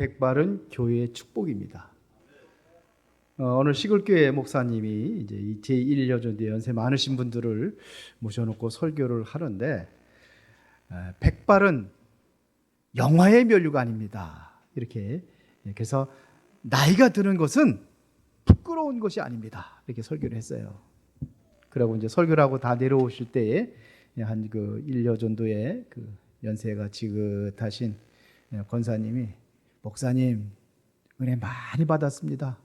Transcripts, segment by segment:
백발은 교회의 축복입니다. 오늘 시골교회 목사님이 이제 제1여전대 연세 많으신 분들을 모셔놓고 설교를 하는데, 백발은 영화의 면류가 아닙니다. 이렇게, 그래서 나이가 드는 것은 부끄러운 것이 아닙니다. 이렇게 설교를 했어요. 그리고 이제 설교를 하고 다 내려오실 때에 한 그 1여전도의 그 연세가 지긋하신 권사님이, 목사님 은혜 많이 받았습니다.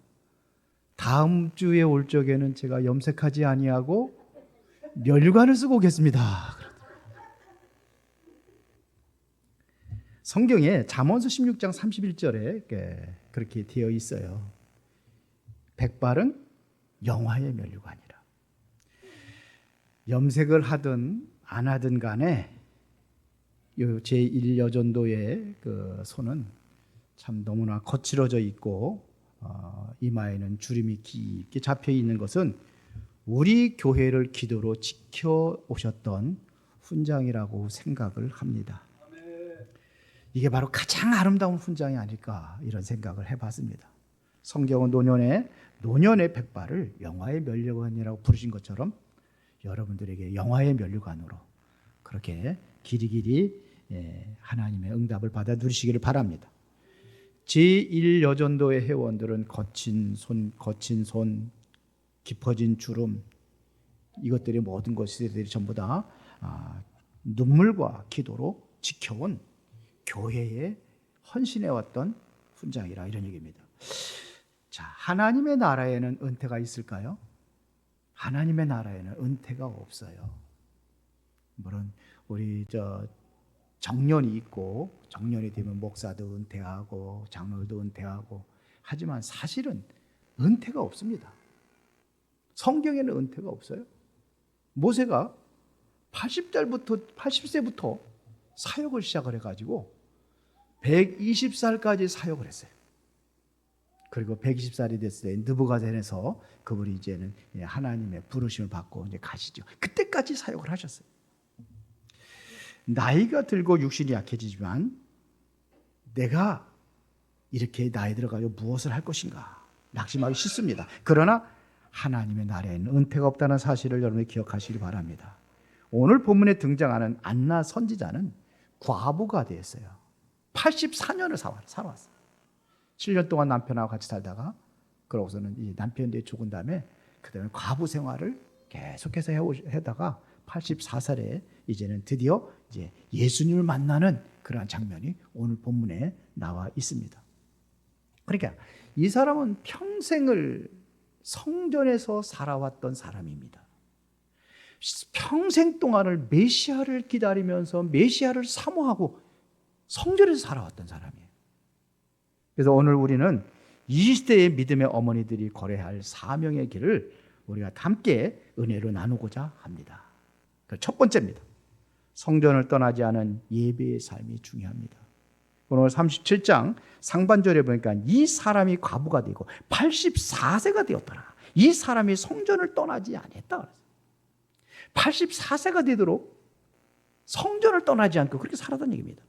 다음 주에 올 적에는 제가 염색하지 아니하고 면류관을 쓰고 오겠습니다. 성경에 잠언서 16장 31절에 그렇게 되어 있어요. 백발은 영화의 면류관이라. 염색을 하든 안 하든 간에 제1여전도의 그 손은 참 너무나 거칠어져 있고, 이마에는 주름이 깊게 잡혀 있는 것은 우리 교회를 기도로 지켜오셨던 훈장이라고 생각을 합니다. 이게 바로 가장 아름다운 훈장이 아닐까, 이런 생각을 해봤습니다. 성경은 노년의 백발을 영화의 면류관이라고 부르신 것처럼 여러분들에게 영화의 면류관으로 그렇게 길이길이 하나님의 응답을 받아 누리시기를 바랍니다. 제1여전도의 회원들은 거친 손, 깊어진 주름, 이것들이 모든 것들이 전부 다 눈물과 기도로 지켜온 교회에 헌신해왔던 훈장이라, 이런 얘기입니다. 자, 하나님의 나라에는 은퇴가 있을까요? 하나님의 나라에는 은퇴가 없어요. 물론 우리 정년이 있고, 정년이 되면 목사도 은퇴하고 장로도 은퇴하고, 하지만 사실은 은퇴가 없습니다. 성경에는 은퇴가 없어요. 모세가 80세부터 사역을 시작을 해가지고 120살까지 사역을 했어요. 그리고 120살이 됐을 때 느부갓네살에서 그분이 이제는 하나님의 부르심을 받고 이제 가시죠. 그때까지 사역을 하셨어요. 나이가 들고 육신이 약해지지만 내가 이렇게 나이 들어가지고 무엇을 할 것인가 낙심하기 싫습니다. 그러나 하나님의 나라에는 은퇴가 없다는 사실을 여러분이 기억하시기 바랍니다. 오늘 본문에 등장하는 안나 선지자는 과부가 되었어요. 84년을 살아왔어요. 7년 동안 남편하고 같이 살다가, 그러고서는 이 남편이 죽은 다음에 그 다음에 과부 생활을 계속해서 해다가 84살에 이제는 드디어 이제 예수님을 만나는 그러한 장면이 오늘 본문에 나와 있습니다. 그러니까 이 사람은 평생을 성전에서 살아왔던 사람입니다. 평생 동안을 메시아를 기다리면서 메시아를 사모하고 성전에서 살아왔던 사람이에요. 그래서 오늘 우리는 이 시대의 믿음의 어머니들이 걸어야 할 사명의 길을 우리가 함께 은혜로 나누고자 합니다. 첫 번째입니다. 성전을 떠나지 않은 예배의 삶이 중요합니다. 오늘 37장 상반절에 보니까 이 사람이 과부가 되고 84세가 되었더라. 이 사람이 성전을 떠나지 않았다. 84세가 되도록 성전을 떠나지 않고 그렇게 살았다는 얘기입니다.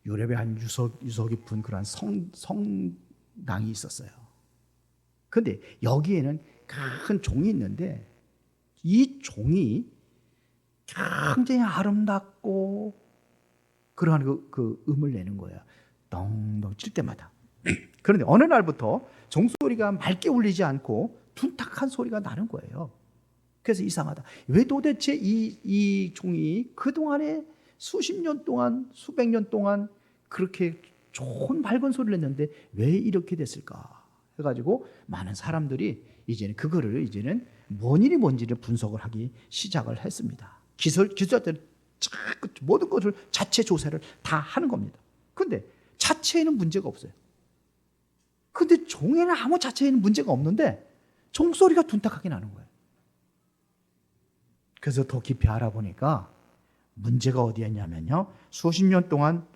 유럽에 한 유서 깊은 그런 성당이 있었어요. 그런데 여기에는 큰 종이 있는데, 이 종이 굉장히 아름답고 그러한 그 음을 내는 거예요. 덩덩 칠 때마다. 그런데 어느 날부터 종소리가 맑게 울리지 않고 둔탁한 소리가 나는 거예요. 그래서 이상하다. 왜 도대체 이 종이 그동안에 수십 년 동안, 수백 년 동안 그렇게 좋은 밝은 소리를 냈는데 왜 이렇게 됐을까 해가지고 많은 사람들이 이제는 그거를 뭔 일이 뭔지를 분석을 하기 시작을 했습니다. 기술자들은 모든 것을 자체 조사를 다 하는 겁니다. 근데 자체에는 문제가 없어요. 근데 종에는 아무 자체에는 문제가 없는데 종소리가 둔탁하게 나는 거예요. 그래서 더 깊이 알아보니까 문제가 어디였냐면요, 수십 년 동안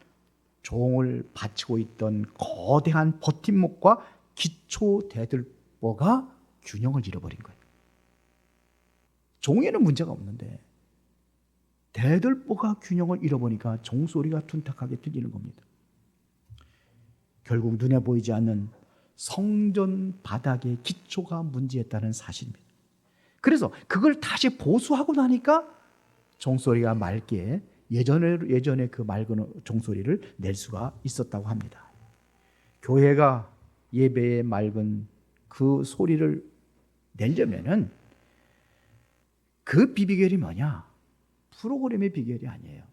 종을 바치고 있던 거대한 버팀목과 기초 대들보가 균형을 잃어버린 거예요. 종에는 문제가 없는데 대들보가 균형을 잃어보니까 종소리가 둔탁하게 들리는 겁니다. 결국 눈에 보이지 않는 성전 바닥의 기초가 문제였다는 사실입니다. 그래서 그걸 다시 보수하고 나니까 종소리가 맑게 예전에 그 맑은 종소리를 낼 수가 있었다고 합니다. 교회가 예배의 맑은 그 소리를 내려면은 그 비결이 뭐냐? 프로그램의 비결이 아니에요.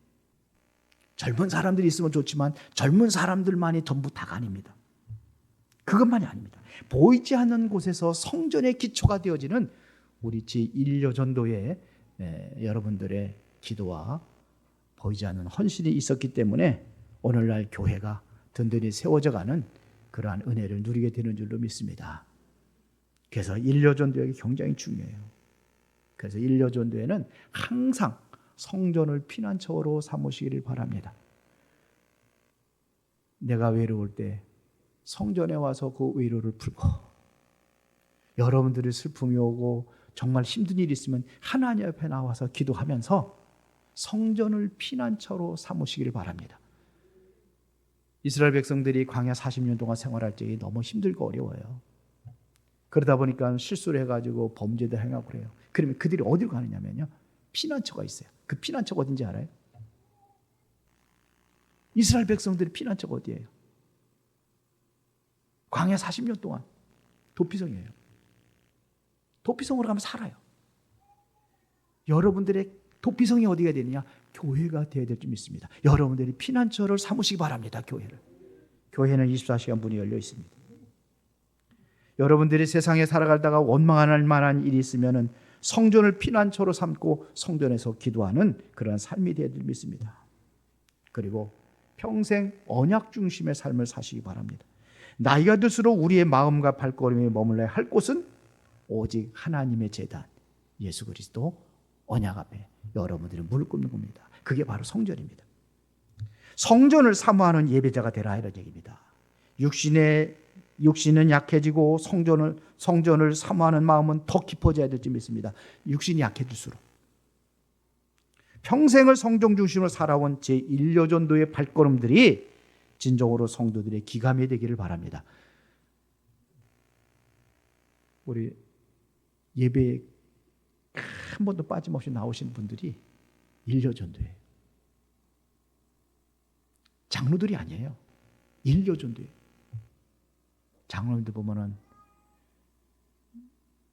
젊은 사람들이 있으면 좋지만 젊은 사람들만이 전부 다가 아닙니다. 그것만이 아닙니다. 보이지 않는 곳에서 성전의 기초가 되어지는 우리 제1여 전도의 여러분들의 기도와 보이지 않는 헌신이 있었기 때문에 오늘날 교회가 든든히 세워져가는 그러한 은혜를 누리게 되는 줄로 믿습니다. 그래서 1여 전도가 굉장히 중요해요. 그래서 1여 전도에는 항상 성전을 피난처로 삼으시기를 바랍니다. 내가 외로울 때 성전에 와서 그 외로를 풀고, 여러분들의 슬픔이 오고 정말 힘든 일이 있으면 하나님 앞에 나와서 기도하면서 성전을 피난처로 삼으시기를 바랍니다. 이스라엘 백성들이 광야 40년 동안 생활할 적이 너무 힘들고 어려워요. 그러다 보니까 실수를 해가지고 범죄도 행하고 그래요. 그러면 그들이 어디로 가느냐면요, 피난처가 있어요. 그 피난처가 어딘지 알아요? 이스라엘 백성들의 피난처가 어디예요? 광야 40년 동안 도피성이에요. 도피성으로 가면 살아요. 여러분들의 도피성이 어디가 되느냐? 교회가 되어야 될 줄 믿습니다. 여러분들이 피난처를 삼으시기 바랍니다. 교회는 24시간 문이 열려 있습니다. 여러분들이 세상에 살아가다가 원망할 만한 일이 있으면 성전을 피난처로 삼고 성전에서 기도하는 그런 삶이 되어야 될 줄 믿습니다. 그리고 평생 언약 중심의 삶을 사시기 바랍니다. 나이가 들수록 우리의 마음과 발걸음이 머물러야 할 곳은 오직 하나님의 제단 예수 그리스도 언약 앞에 여러분들이 무릎 꿇는 겁니다. 그게 바로 성전입니다. 성전을 사모하는 예배자가 되라, 이런 얘기입니다. 육신은 약해지고 성전을 사모하는 마음은 더 깊어져야 될 줄 믿습니다. 육신이 약해질수록. 평생을 성전 중심으로 살아온 제1여 전도의 발걸음들이 진정으로 성도들의 기감이 되기를 바랍니다. 우리 예배에 한 번도 빠짐없이 나오신 분들이 1여 전도예요. 장로들이 아니에요. 1여 전도예요. 장로님들 보면은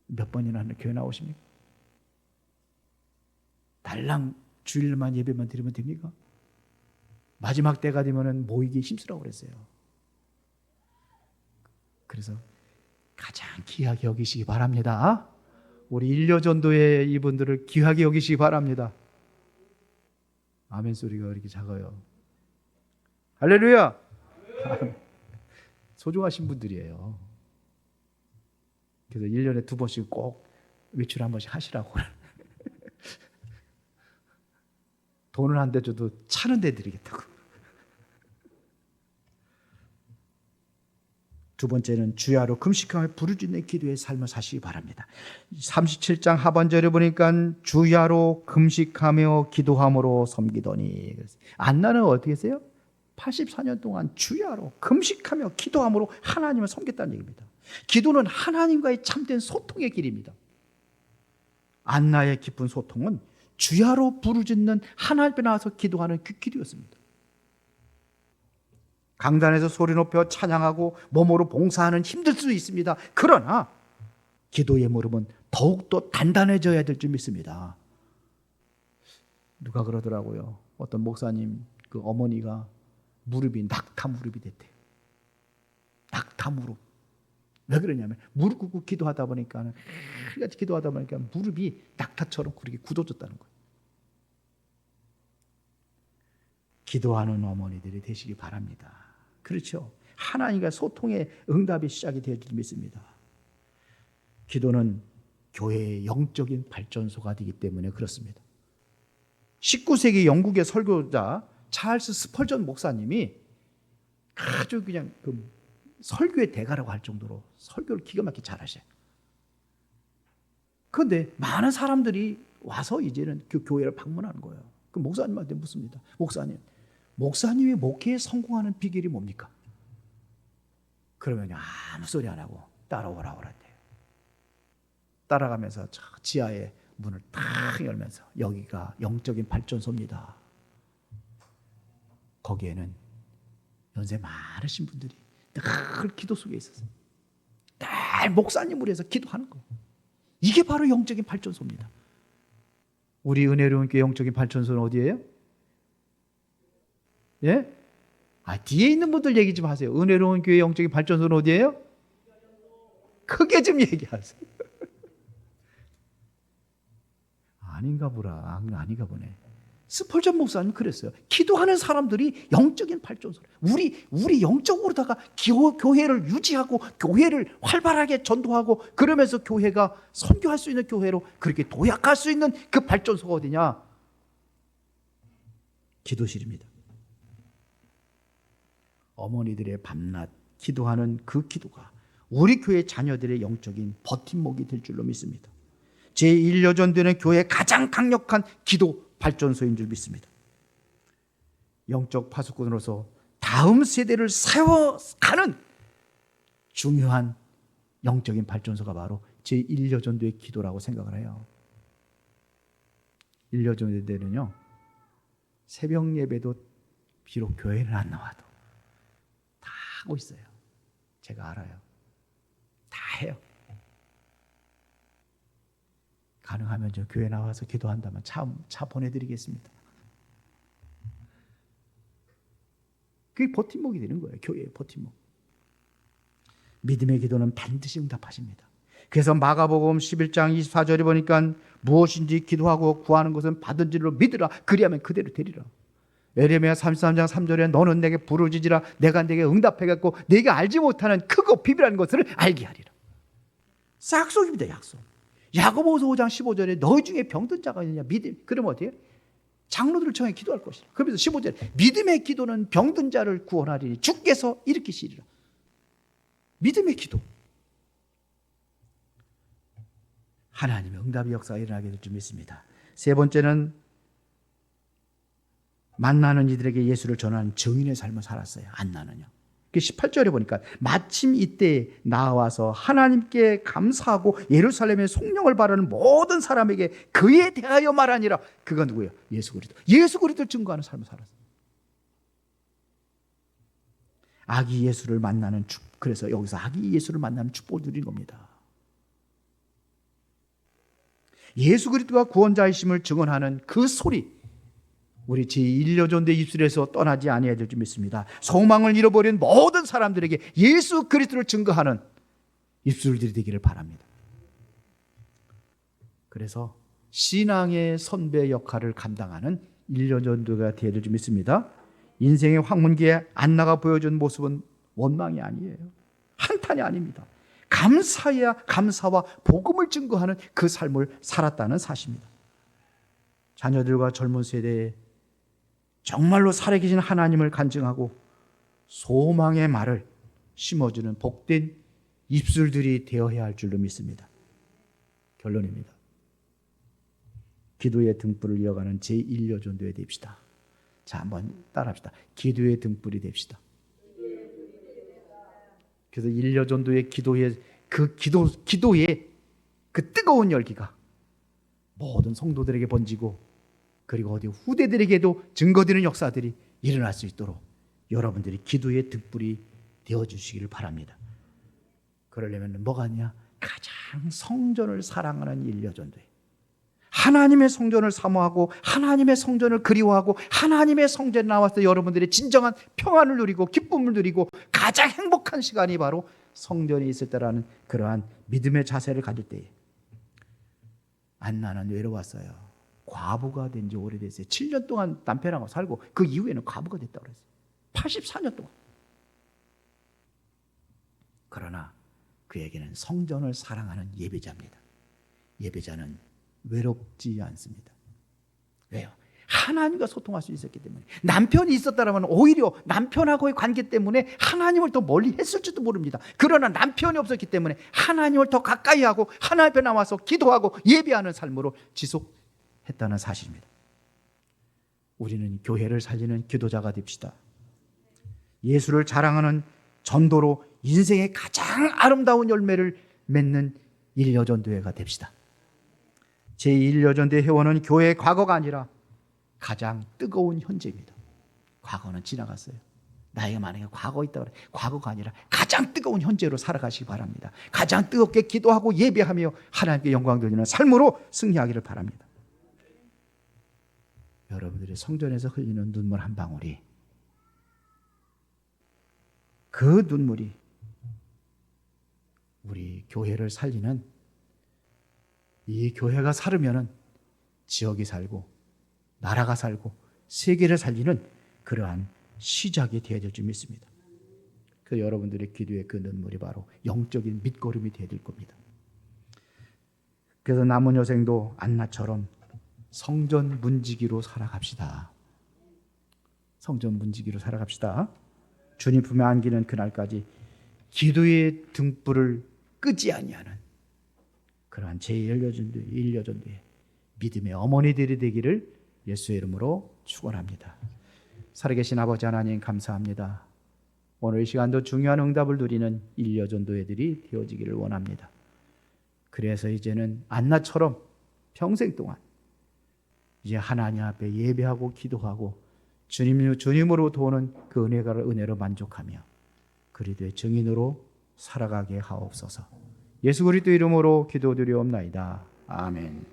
몇 번이나 교회 나오십니까? 달랑 주일만 예배만 드리면 됩니까? 마지막 때가 되면은 모이기 힘쓰라고 그랬어요. 그래서 가장 귀하게 여기시기 바랍니다. 우리 1여 전도의 이분들을 귀하게 여기시기 바랍니다. 아멘 소리가 이렇게 작아요. 할렐루야! 소중하신 분들이에요. 그래서 1년에 2번씩 꼭 외출 한 번씩 하시라고. 돈은 안 대줘도 차는 대드리겠다고. 두 번째는 주야로 금식하며 부르짖는 기도의 삶을 사시기 바랍니다. 37장 하반절에 보니까 주야로 금식하며 기도함으로 섬기더니, 안나는 어떻게 했어요? 84년 동안 주야로 금식하며 기도함으로 하나님을 섬겼다는 얘기입니다. 기도는 하나님과의 참된 소통의 길입니다. 안나의 깊은 소통은 주야로 부르짖는 하나님 앞에 나와서 기도하는 그 길이었습니다. 강단에서 소리 높여 찬양하고 몸으로 봉사하는 힘들 수 있습니다. 그러나 기도의 무릎은 더욱더 단단해져야 될 줄 믿습니다. 누가 그러더라고요. 어떤 목사님 그 어머니가 무릎이 낙타 무릎이 됐대요. 낙타 무릎. 왜 그러냐면 무릎 꿇고 기도하다 보니까 같이 기도하다 보니까 무릎이 낙타처럼 그렇게 굳어졌다는 거예요. 기도하는 어머니들이 되시기 바랍니다. 그렇죠. 하나님과 소통의 응답의 시작이 되어 줄 믿습니다. 기도는 교회의 영적인 발전소가 되기 때문에 그렇습니다. 19세기 영국의 설교자 찰스 스펄전 목사님이 아주 그냥 그 설교의 대가라고 할 정도로 설교를 기가 막히게 잘하셔요. 그런데 많은 사람들이 와서 이제는 그 교회를 방문하는 거예요. 그 목사님한테 묻습니다. 목사님이 목회에 성공하는 비결이 뭡니까? 그러면 아무 소리 안 하고 따라오라 그랬대요. 따라가면서 저 지하에 문을 탁 열면서 여기가 영적인 발전소입니다. 거기에는 연세 많으신 분들이 늘 기도 속에 있었어요. 늘 목사님을 위해서 기도하는 거예요. 이게 바로 영적인 발전소입니다. 우리 은혜로운 교회 영적인 발전소는 어디예요? 예? 뒤에 있는 분들 얘기 좀 하세요. 은혜로운 교회 영적인 발전소는 어디예요? 크게 좀 얘기하세요. 아닌가 보네. 스펄전 목사님 그랬어요. 기도하는 사람들이 영적인 발전소. 우리 영적으로다가 교회를 유지하고 교회를 활발하게 전도하고 그러면서 교회가 선교할 수 있는 교회로 그렇게 도약할 수 있는 그 발전소가 어디냐? 기도실입니다. 어머니들의 밤낮 기도하는 그 기도가 우리 교회 자녀들의 영적인 버팀목이 될 줄로 믿습니다. 제1여전되는 교회의 가장 강력한 기도 발전소인 줄 믿습니다. 영적 파수꾼으로서 다음 세대를 세워가는 중요한 영적인 발전소가 바로 제1여전도의 기도라고 생각을 해요. 1여전도에는요, 새벽 예배도 비록 교회는 안 나와도 다 하고 있어요. 제가 알아요. 다 해요. 가능하면 저 교회 나와서 기도한다면 차 보내드리겠습니다. 그게 버팀목이 되는 거예요. 교회의 버팀목. 믿음의 기도는 반드시 응답하십니다. 그래서 마가복음 11장 24절에 보니까 무엇인지 기도하고 구하는 것은 받은 줄로 믿으라. 그리하면 그대로 되리라. 에레미야 33장 3절에 너는 내게 부르짖으라. 내가 내게 응답하겠고 내가 알지 못하는 크고 비밀한 것을 알게 하리라. 약속입니다. 약속. 야고보서 5장 15절에 너희 중에 병든 자가 있느냐? 그러면 어때요? 장로들을 청해 기도할 것이라. 그러면서 15절에 믿음의 기도는 병든 자를 구원하리니 주께서 일으키시리라. 믿음의 기도. 하나님의 응답의 역사가 일어나게 될 줄 믿습니다. 세 번째는 만나는 이들에게 예수를 전하는 증인의 삶을 살았어요. 안나는요. 18절에 보니까 마침 이때 나와서 하나님께 감사하고 예루살렘의 성령을 바라는 모든 사람에게 그에 대하여 말하니라. 그가 누구예요? 예수 그리스도. 예수 그리스도를 증거하는 삶을 살았어요. 아기 예수를 만나는 그래서 여기서 아기 예수를 만나는 축복을 누린 겁니다. 예수 그리스도가 구원자이심을 증언하는 그 소리, 우리 제1여전대 입술에서 떠나지 아니해야 될 줄 믿습니다. 소망을 잃어버린 모든 사람들에게 예수 그리스도를 증거하는 입술들이 되기를 바랍니다. 그래서 신앙의 선배 역할을 감당하는 1여전도가 되어야 될 줄 믿습니다. 인생의 황문기에 안나가 보여준 모습은 원망이 아니에요. 한탄이 아닙니다. 감사와 복음을 증거하는 그 삶을 살았다는 사실입니다. 자녀들과 젊은 세대에 정말로 살아계신 하나님을 간증하고 소망의 말을 심어주는 복된 입술들이 되어야 할 줄로 믿습니다. 결론입니다. 기도의 등불을 이어가는 제1여전도에 됩시다. 자, 한번 따라합시다. 기도의 등불이 됩시다. 그래서 1여전도의 기도의 기도의 그 뜨거운 열기가 모든 성도들에게 번지고 그리고 어디 후대들에게도 증거되는 역사들이 일어날 수 있도록 여러분들이 기도의 등불이 되어주시기를 바랍니다. 그러려면 뭐가 있냐? 가장 성전을 사랑하는 1여전도에 하나님의 성전을 사모하고 하나님의 성전을 그리워하고 하나님의 성전에 나와서 여러분들의 진정한 평안을 누리고 기쁨을 누리고 가장 행복한 시간이 바로 성전에 있을 때라는 그러한 믿음의 자세를 가질 때에 안나는 외로웠어요. 과부가 된 지 오래됐어요. 7년 동안 남편하고 살고 그 이후에는 과부가 됐다고 그랬어요. 84년 동안. 그러나 그에게는 성전을 사랑하는 예배자입니다. 예배자는 외롭지 않습니다. 왜요? 하나님과 소통할 수 있었기 때문에. 남편이 있었다면 오히려 남편하고의 관계 때문에 하나님을 더 멀리 했을지도 모릅니다. 그러나 남편이 없었기 때문에 하나님을 더 가까이 하고 하나님 앞에 나와서 기도하고 예배하는 삶으로 지속했다는 사실입니다. 우리는 교회를 살리는 기도자가 됩시다. 예수를 자랑하는 전도로 인생의 가장 아름다운 열매를 맺는 일여전도회가 됩시다. 제1여전도회 회원은 교회의 과거가 아니라 가장 뜨거운 현재입니다. 과거는 지나갔어요. 나이가 만약에 과거 있다 그래, 과거가 아니라 가장 뜨거운 현재로 살아가시기 바랍니다. 가장 뜨겁게 기도하고 예배하며 하나님께 영광 돌리는 삶으로 승리하기를 바랍니다. 여러분들이 성전에서 흘리는 눈물 한 방울이, 그 눈물이 우리 교회를 살리는, 이 교회가 살으면은 지역이 살고 나라가 살고 세계를 살리는 그러한 시작이 되어야 될 줄 믿습니다. 그 여러분들의 기도의 그 눈물이 바로 영적인 밑거름이 되어야 될 겁니다. 그래서 남은 여생도 안나처럼 성전 문지기로 살아갑시다. 성전 문지기로 살아갑시다. 주님 품에 안기는 그날까지 기도의 등불을 끄지 아니하는 그러한 제1여전도의 믿음의 어머니들이 되기를 예수의 이름으로 축원합니다. 살아계신 아버지 하나님 감사합니다. 오늘 이 시간도 중요한 응답을 누리는 일여전도회들이 되어지기를 원합니다. 그래서 이제는 안나처럼 평생 동안 이제 하나님 앞에 예배하고 기도하고 주님으로 도는 그 은혜로 만족하며 그리스도의 증인으로 살아가게 하옵소서. 예수 그리스도 이름으로 기도드리옵나이다. 아멘.